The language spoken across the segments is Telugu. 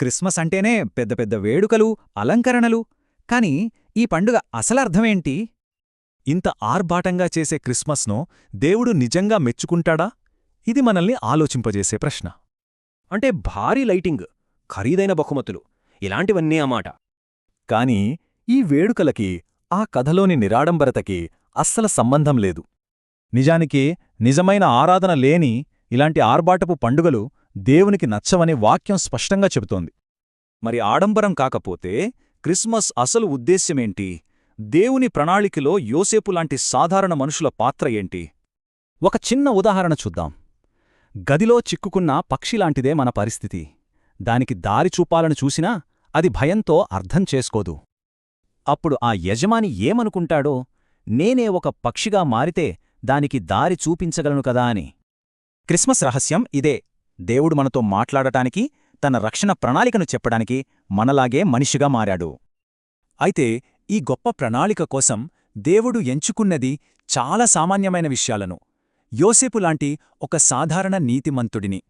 క్రిస్మస్ అంటేనే పెద్ద పెద్ద వేడుకలు, అలంకరణలు. కాని ఈ పండుగ అసలర్థమేంటి? ఇంత ఆర్భాటంగా చేసే క్రిస్మస్ను దేవుడు నిజంగా మెచ్చుకుంటాడా? ఇది మనల్ని ఆలోచింపజేసే ప్రశ్న. అంటే భారీ లైటింగ్, ఖరీదైన బహుమతులు, ఇలాంటివన్నీ అమాట. కాని ఈ వేడుకలకి, ఆ కథలోని నిరాడంబరతకి అస్సల సంబంధం లేదు. నిజానికి నిజమైన ఆరాధన లేని ఇలాంటి ఆర్భాటపు పండుగలు దేవునికి నచ్చవని వాక్యం స్పష్టంగా చెబుతోంది. మరి ఆడంబరం కాకపోతే క్రిస్మస్ అసలు ఉద్దేశ్యమేంటి? దేవుని ప్రణాళికలో యోసేపులాంటి సాధారణ మనుషుల పాత్ర ఏంటి? ఒక చిన్న ఉదాహరణ చూద్దాం. గదిలో చిక్కుకున్న పక్షిలాంటిదే మన పరిస్థితి. దానికి దారి చూపాలను చూసినా అది భయంతో అర్థం చేసుకోదు. అప్పుడు ఆ యజమాని ఏమనుకుంటాడో, నేనే ఒక పక్షిగా మారితే దానికి దారి చూపించగలను కదా అని. క్రిస్మస్ రహస్యం ఇదే. దేవుడు మనతో మాట్లాడటానికి, తన రక్షణ ప్రణాళికను చెప్పడానికి మనలాగే మనిషిగా మారాడు. అయితే ఈ గొప్ప ప్రణాళిక కోసం దేవుడు ఎంచుకున్నది చాలా సామాన్యమైన విషయాలను. యోసేపులాంటి ఒక సాధారణ నీతిమంతుడిని.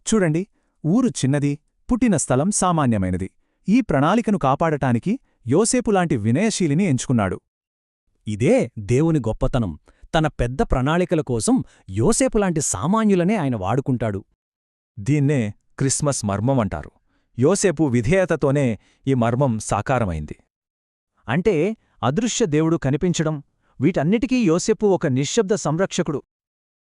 చూడండి, ఊరు చిన్నది, పుట్టిన స్థలం సామాన్యమైనది. ఈ ప్రణాళికను కాపాడటానికి యోసేపులాంటి వినయశీలిని ఎంచుకున్నాడు. ఇదే దేవుని గొప్పతనం. తన పెద్ద ప్రణాళికల కోసం యోసేపులాంటి సామాన్యులనే ఆయన వాడుకుంటాడు. దీన్నే క్రిస్మస్ మర్మమంటారు. యోసేపు విధేయతతోనే ఈ మర్మం సాకారమైంది. అంటే అదృశ్య దేవుడు కనిపించడం, వీటన్నిటికీ యోసేపు ఒక నిశ్శబ్ద సంరక్షకుడు.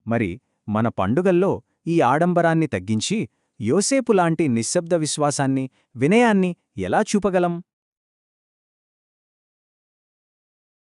మరి మన పండుగల్లో ఈ ఆడంబరాన్ని తగ్గించి యోసేపులాంటి నిశ్శబ్ద విశ్వాసాన్ని, వినయాన్ని ఎలా చూపగలం?